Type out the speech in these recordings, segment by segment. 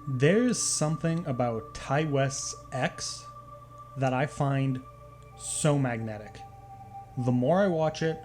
There's something about Ty West's X that I find so magnetic. The more I watch it,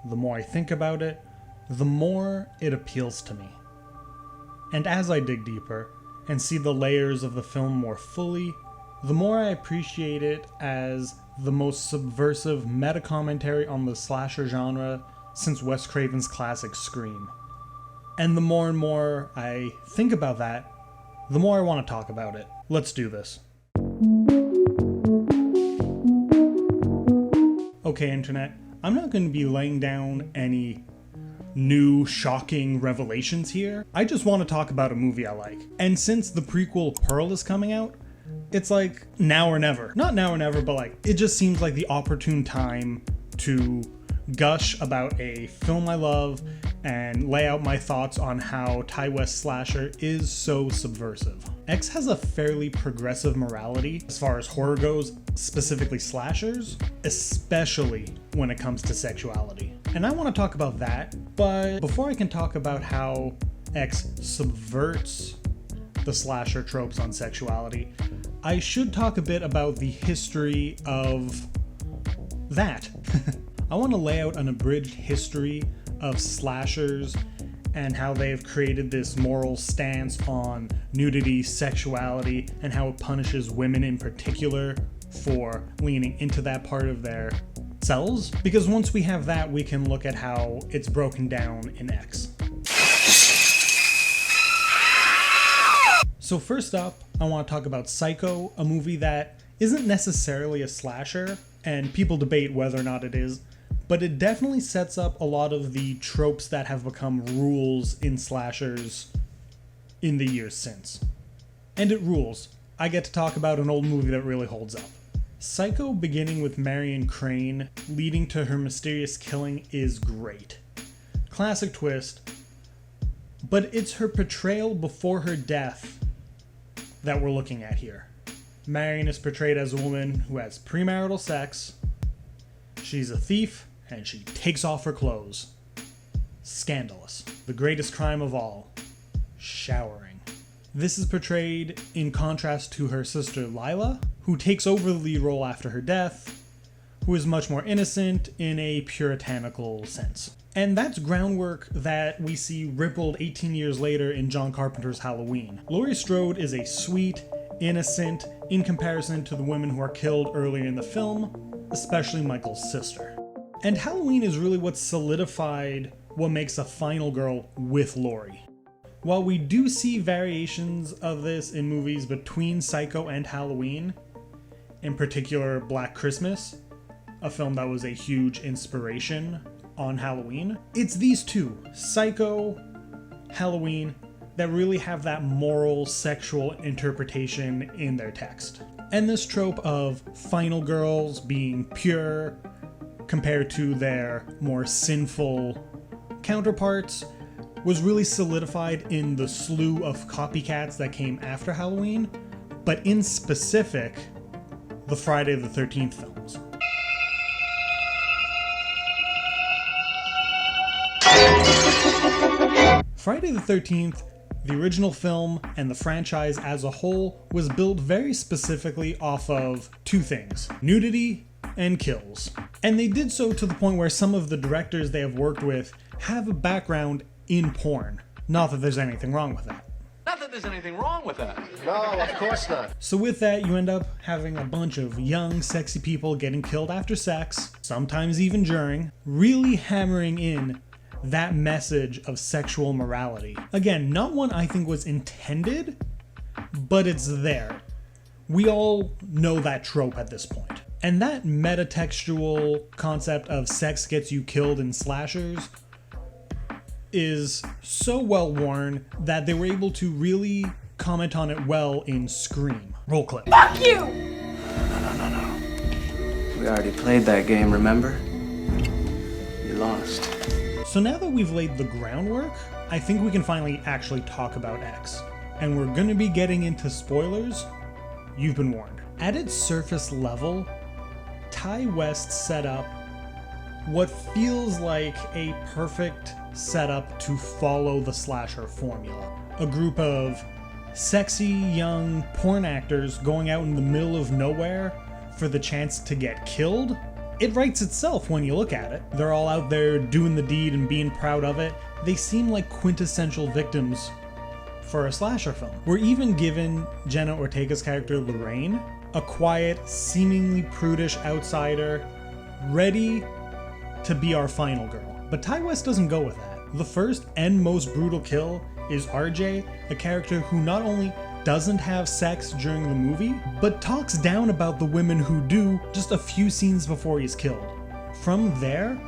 the more I think about it, the more it appeals to me. And as I dig deeper and see the layers of the film more fully, the more I appreciate it as the most subversive meta-commentary on the slasher genre since Wes Craven's classic Scream. And the more and more I think about that, the more I want to talk about it. Let's do this. Okay, Internet, I'm not going to be laying down any new shocking revelations here. I just want to talk about a movie I like. And since the prequel Pearl is coming out, it's like now or never. Not now or never, but like it just seems like the opportune time to gush about a film I love and lay out my thoughts on how Ty West slasher is so subversive. X has a fairly progressive morality as far as horror goes, specifically slashers, especially when it comes to sexuality. And I want to talk about that, but before I can talk about how X subverts the slasher tropes on sexuality, I should talk a bit about the history of that. I want to lay out an abridged history of slashers and how they've created this moral stance on nudity, sexuality, and how it punishes women in particular for leaning into that part of their selves. Because once we have that, we can look at how it's broken down in X. So first up, I want to talk about Psycho, a movie that isn't necessarily a slasher, and people debate whether or not it is, but it definitely sets up a lot of the tropes that have become rules in slashers in the years since. And it rules. I get to talk about an old movie that really holds up. Psycho, beginning with Marion Crane, leading to her mysterious killing, is great. Classic twist, but it's her portrayal before her death that we're looking at here. Marion is portrayed as a woman who has premarital sex, she's a thief, and she takes off her clothes. Scandalous. The greatest crime of all. Showering. This is portrayed in contrast to her sister Lila, who takes over the lead role after her death, who is much more innocent in a puritanical sense. And that's groundwork that we see rippled 18 years later in John Carpenter's Halloween. Laurie Strode is a sweet, innocent, in comparison to the women who are killed earlier in the film, especially Michael's sister. And Halloween is really what solidified what makes a final girl with Laurie. While we do see variations of this in movies between Psycho and Halloween, in particular Black Christmas, a film that was a huge inspiration on Halloween, it's these two, Psycho, Halloween, that really have that moral sexual interpretation in their text. And this trope of final girls being pure compared to their more sinful counterparts was really solidified in the slew of copycats that came after Halloween, but in specific, the Friday the 13th films. Friday the 13th, the original film, and the franchise as a whole was built very specifically off of two things: nudity and kills. And they did so to the point where some of the directors they have worked with have a background in porn. Not that there's anything wrong with that. Not that there's anything wrong with that. No, of course not. So with that, you end up having a bunch of young, sexy people getting killed after sex, sometimes even during, really hammering in that message of sexual morality. Again, not one I think was intended, but it's there. We all know that trope at this point. And that metatextual concept of sex gets you killed in slashers is so well worn that they were able to really comment on it well in Scream. Roll clip. Fuck you! No. We already played that game, remember? You lost. So now that we've laid the groundwork, I think we can finally actually talk about X. And we're gonna be getting into spoilers. You've been warned. At its surface level, Ty West set up what feels like a perfect setup to follow the slasher formula. A group of sexy young porn actors going out in the middle of nowhere for the chance to get killed, it writes itself when you look at it. They're all out there doing the deed and being proud of it. They seem like quintessential victims for a slasher film. We're even given Jenna Ortega's character Lorraine, a quiet, seemingly prudish outsider, ready to be our final girl. But Ty West doesn't go with that. The first and most brutal kill is RJ, a character who not only doesn't have sex during the movie, but talks down about the women who do just a few scenes before he's killed. From there,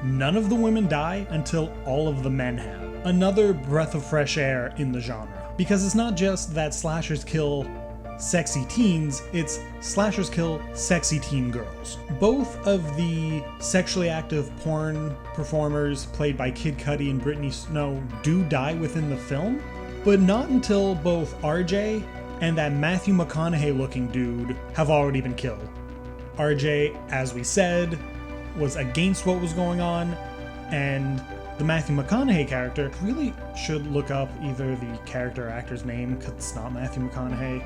none of the women die until all of the men have. Another breath of fresh air in the genre. Because it's not just that slashers kill sexy teens, it's slashers kill sexy teen girls. Both of the sexually active porn performers played by Kid Cudi and Brittany Snow do die within the film, but not until both RJ and that Matthew McConaughey looking dude have already been killed. RJ, as we said, was against what was going on, and the Matthew McConaughey character really should look up either the character or actor's name, because it's not Matthew McConaughey,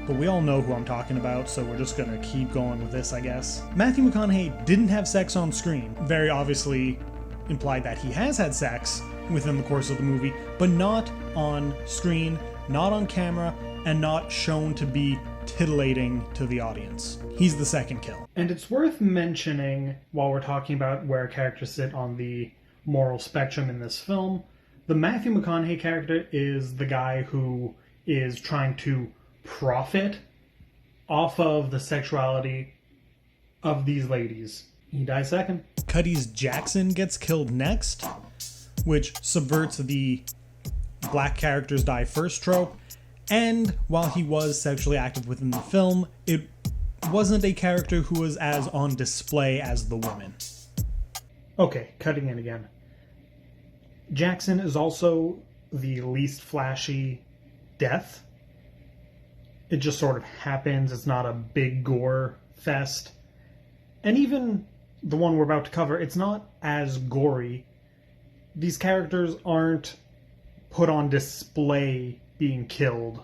but we all know who I'm talking about, so we're just gonna keep going with this, I guess. Matthew McConaughey didn't have sex on screen. Very obviously implied that he has had sex within the course of the movie, but not on screen, not on camera, and not shown to be titillating to the audience. He's the second kill. And it's worth mentioning, while we're talking about where characters sit on the moral spectrum in this film, the Matthew McConaughey character is the guy who is trying to profit off of the sexuality of these ladies. He dies second. Cudi's Jackson gets killed next, which subverts the black characters die first trope, and while he was sexually active within the film, it wasn't a character who was as on display as the women. Okay, cutting in again. Jackson is also the least flashy death. It just sort of happens. It's not a big gore fest. And even the one we're about to cover, it's not as gory. These characters aren't put on display being killed.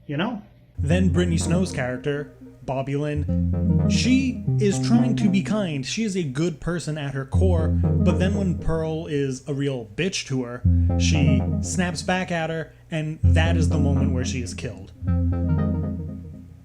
You know? Then Brittany Snow's character, Bobby Lynn, she is trying to be kind. She is a good person at her core, but then when Pearl is a real bitch to her, she snaps back at her, and that is the moment where she is killed.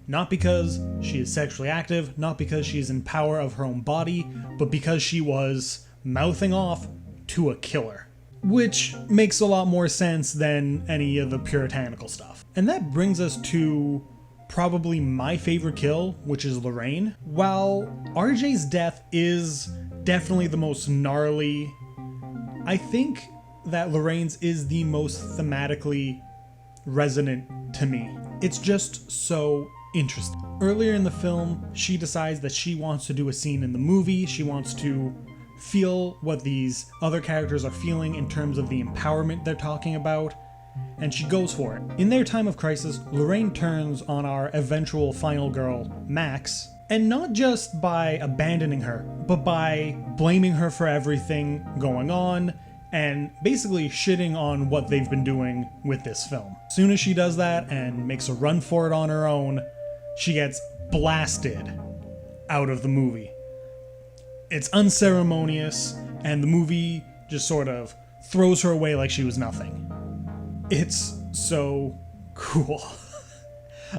Not because she is sexually active, not because she is in power of her own body, but because she was mouthing off to a killer. Which makes a lot more sense than any of the puritanical stuff. And that brings us to probably my favorite kill, which is Lorraine. While RJ's death is definitely the most gnarly, I think that Lorraine's is the most thematically resonant to me. It's just so interesting. Earlier in the film, she decides that she wants to do a scene in the movie. She wants to feel what these other characters are feeling in terms of the empowerment they're talking about, and she goes for it. In their time of crisis, Lorraine turns on our eventual final girl, Max, and not just by abandoning her, but by blaming her for everything going on, and basically shitting on what they've been doing with this film. As soon as she does that and makes a run for it on her own, she gets blasted out of the movie. It's unceremonious, and the movie just sort of throws her away like she was nothing. It's so cool.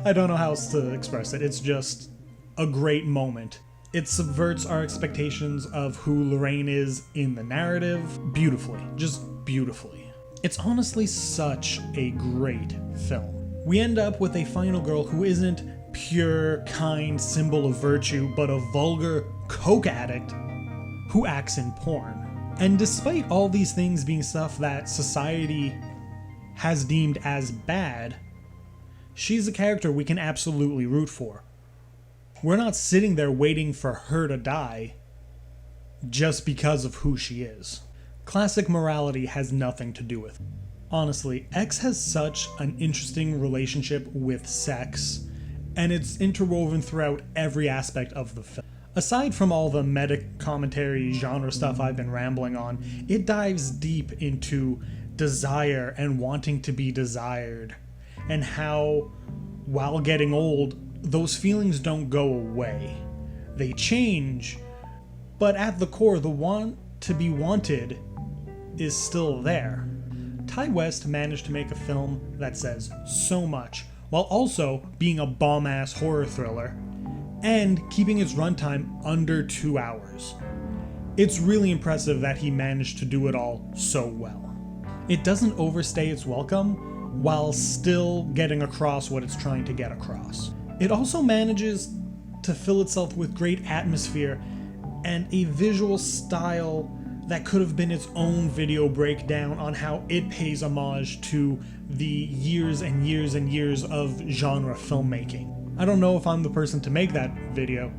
I don't know how else to express it. It's just a great moment. It subverts our expectations of who Lorraine is in the narrative beautifully, just beautifully. It's honestly such a great film. We end up with a final girl who isn't pure, kind symbol of virtue, but a vulgar coke addict who acts in porn. And despite all these things being stuff that society has deemed as bad, she's a character we can absolutely root for. We're not sitting there waiting for her to die just because of who she is. Classic morality has nothing to do with it. Honestly, X has such an interesting relationship with sex, and it's interwoven throughout every aspect of the film. Aside from all the meta commentary genre stuff I've been rambling on, it dives deep into desire and wanting to be desired, and how, while getting old, those feelings don't go away. They change, but at the core, the want to be wanted is still there. Ty West managed to make a film that says so much, while also being a bomb-ass horror thriller, and keeping its runtime under 2 hours. It's really impressive that he managed to do it all so well. It doesn't overstay its welcome, while still getting across what it's trying to get across. It also manages to fill itself with great atmosphere and a visual style that could have been its own video breakdown on how it pays homage to the years and years and years of genre filmmaking. I don't know if I'm the person to make that video,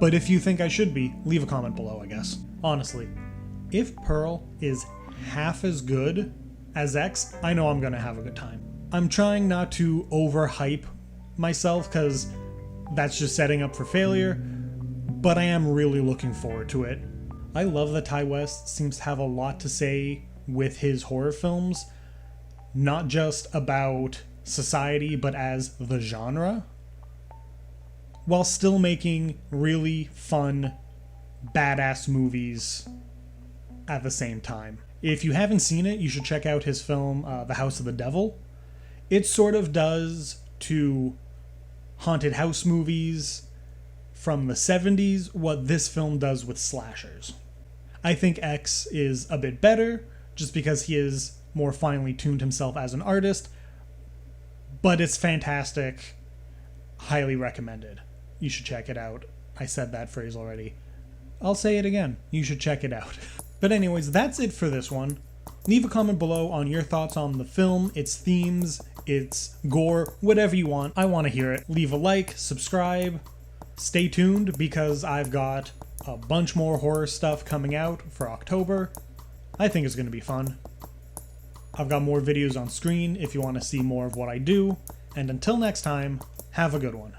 but if you think I should be, leave a comment below, I guess. Honestly, if Pearl is half as good as X, I know I'm gonna have a good time. I'm trying not to overhype myself because that's just setting up for failure, but I am really looking forward to it. I love that Ty West seems to have a lot to say with his horror films, not just about society, but as the genre, while still making really fun, badass movies at the same time. If you haven't seen it, you should check out his film, The House of the Devil. It sort of does to haunted house movies from the 70s what this film does with slashers. I think X is a bit better, just because he is more finely tuned himself as an artist, but it's fantastic. Highly recommended. You should check it out. I said that phrase already. I'll say it again. You should check it out. But anyways, that's it for this one. Leave a comment below on your thoughts on the film, its themes, its gore, whatever you want. I want to hear it. Leave a like, subscribe, stay tuned because I've got a bunch more horror stuff coming out for October. I think it's going to be fun. I've got more videos on screen if you want to see more of what I do. And until next time, have a good one.